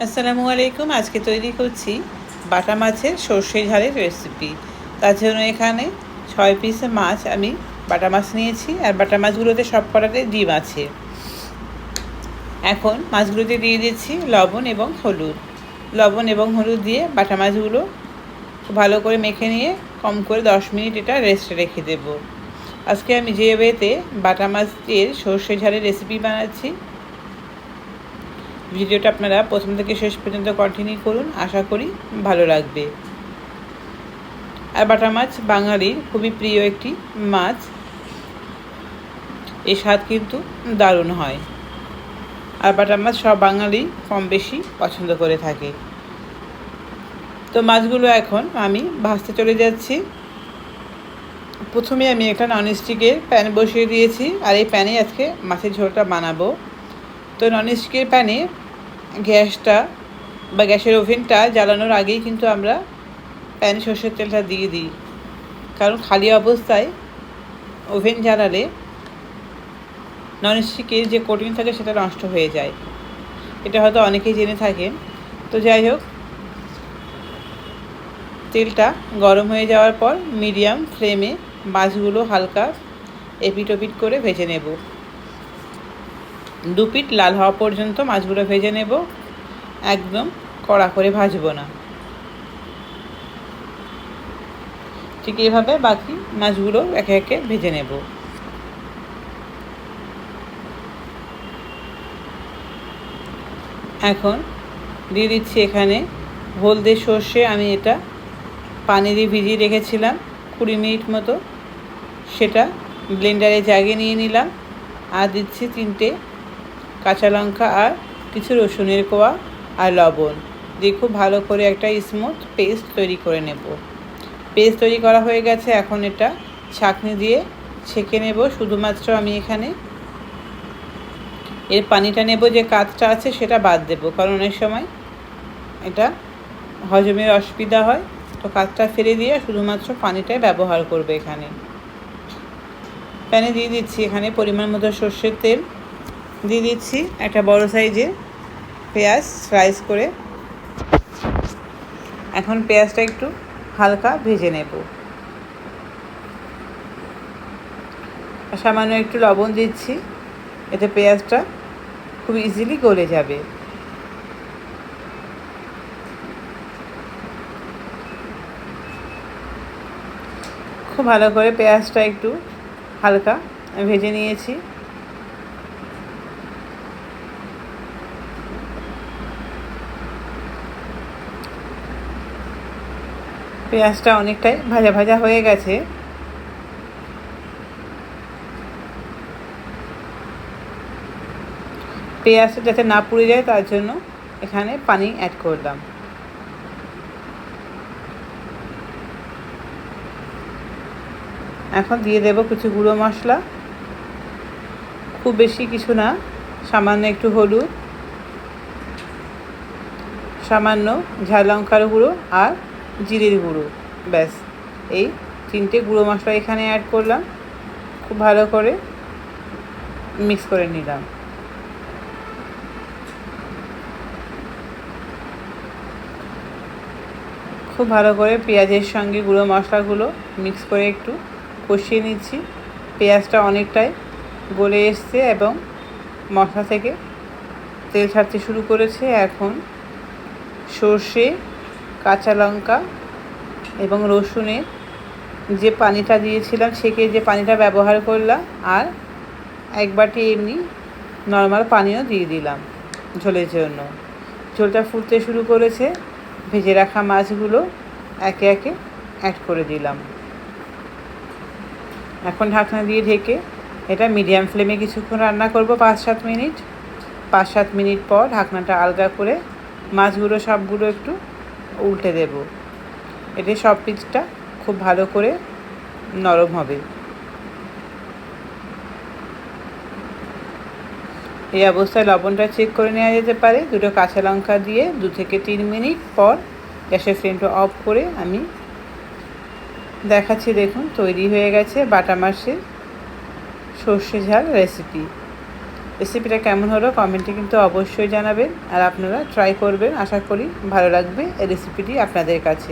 আসসালামু আলাইকুম। আজকে তৈরি করছি বাটা মাছের সর্ষে ঝালের রেসিপি। তার জন্য এখানে 6 পিস মাছ আমি বাটা মাছ নিয়েছি, আর বাটা মাছগুলোতে সব কটাতে ডিম আছে। এখন মাছগুলোতে দিয়ে দিচ্ছি লবণ এবং হলুদ দিয়ে বাটা মাছগুলো ভালো করে মেখে নিয়ে কম করে 10 মিনিট এটা রেস্টে রেখে দেব। আজকে আমি যে ওয়েতে বাটা মাছের সর্ষে ঝালের রেসিপি বানাচ্ছি, ভিডিওটা আপনারা প্রথম থেকে শেষ পর্যন্ত কন্টিনিউ করুন, আশা করি ভালো লাগবে। আর বাটা মাছ বাঙালির খুবই প্রিয় একটি মাছ, এর স্বাদ কিন্তু দারুণ হয়। আর বাটা মাছ সব বাঙালি কম বেশি পছন্দ করে থাকে। তো মাছগুলো এখন আমি ভাজতে চলে যাচ্ছি। প্রথমে আমি একটা ননস্টিকের প্যান বসিয়ে দিয়েছি, আর এই প্যানে আজকে মাছের ঝোলটা বানাবো। তো ননস্টিকের প্যানে গ্যাসটা বা গ্যাসের ওভেনটা জ্বালানোর আগেই কিন্তু আমরা প্যানে সর্ষের তেলটা দিয়ে দিই, কারণ খালি অবস্থায় ওভেন জ্বালালে ননস্টিকের যে কোটিং থাকে সেটা নষ্ট হয়ে যায়। এটা হয়তো অনেকেই জেনে থাকেন। তো যাই হোক, তেলটা গরম হয়ে যাওয়ার পর মিডিয়াম ফ্লেমে মাছগুলো হালকা এপিট ওপিট করে ভেজে নেব। 2 পিঠ লাল হওয়া পর্যন্ত মাছগুলো ভেজে নেব, একদম কড়া করে ভাজবো না। ঠিক এইভাবে বাকি মাছগুলো একে একে ভেজে নেব। এখন দিয়ে দিচ্ছি এখানে হলদে সর্ষে। আমি এটা পানি দিয়ে ভিজিয়ে রেখেছিলাম 20 মিনিট মতো, সেটা ব্লেন্ডারে জাগিয়ে নিয়ে নিলাম। আর দিচ্ছি 3টে কাঁচা লঙ্কা আর কিছু রসুনের কোয়া আর লবণ দিয়ে খুব ভালো করে একটা স্মুথ পেস্ট তৈরি করে নেব। পেস্ট তৈরি করা হয়ে গেছে, এখন এটা ছাঁকনি দিয়ে ছেঁকে নেব। শুধুমাত্র আমি এখানে এর পানিটা নেব, যে কাঁচটা আছে সেটা বাদ দেব, কারণ অনেক সময় এটা হজমের অসুবিধা হয়। তো কাঁচটা ফেলে দিয়ে শুধুমাত্র পানিটাই ব্যবহার করবে। এখানে প্যানে দিয়ে দিচ্ছি এখানে পরিমাণ মতো সর্ষের তেল, দিয়ে দিচ্ছি একটা বড় সাইজের পেঁয়াজ স্লাইস করে। এখন পেঁয়াজটা একটু হালকা ভেজে নেব। সামান্য একটু লবণ দিচ্ছি, এতে পেঁয়াজটা খুব ইজিলি গলে যাবে। খুব ভালো করে পেঁয়াজটা একটু হালকা ভেজে নিয়েছি। পেঁয়াজটা অনেকটাই ভাজা ভাজা হয়ে গেছে। পেঁয়াজটা যাতে না পুড়ে যায় তার জন্য এখানে পানি অ্যাড করলাম। এখন দিয়ে দেব কিছু গুঁড়ো মশলা, খুব বেশি কিছু না, সামান্য একটু হলুদ, সামান্য ঝাল লঙ্কার গুঁড়ো আর জিরের গুঁড়ো। ব্যাস, এই 3টে গুঁড়ো মশলা এখানে অ্যাড করলাম। খুব ভালো করে মিক্স করে নিলাম। খুব ভালো করে পেঁয়াজের সঙ্গে গুঁড়ো মশলাগুলো মিক্স করে একটু কষিয়ে নিচ্ছি। পেঁয়াজটা অনেকটাই গলে এসছে এবং মশলা থেকে তেল ছাড়তে শুরু করেছে। এখন সর্ষে, কাঁচা লঙ্কা এবং রসুনের যে পানিটা দিয়েছিলাম, ছেঁকে যে পানিটা ব্যবহার করলাম, আর 1 বাটি এমনি নর্মাল পানিও দিয়ে দিলাম ঝোলের জন্য। ঝোলটা ফুটতে শুরু করেছে, ভেজে রাখা মাছগুলো একে একে অ্যাড করে দিলাম। এখন ঢাকনা দিয়ে ঢেকে এটা মিডিয়াম ফ্লেমে কিছুক্ষণ রান্না করব, 5-7 মিনিট। 5-7 মিনিট পর ঢাকনাটা আলগা করে মাছগুলো সবগুলো একটু উল্টে দেব। এতে সব পিচটা খুব ভালো করে নরম হবে। এই অবস্থায় লবণটা চেক করে নেওয়া যেতে পারে। 2টো কাঁচা লঙ্কা দিয়ে 2 থেকে 3 মিনিট পর গ্যাসের ফ্লেমটা অফ করে আমি দেখাচ্ছি। দেখুন, তৈরি হয়ে গেছে বাটা মাছের সর্ষে ঝাল রেসিপি। রেসিপিটা কেমন হলো কমেন্টে কিন্তু অবশ্যই জানাবেন, আর আপনারা ট্রাই করবেন, আশা করি ভালো লাগবে এই রেসিপিটি আপনাদের কাছে।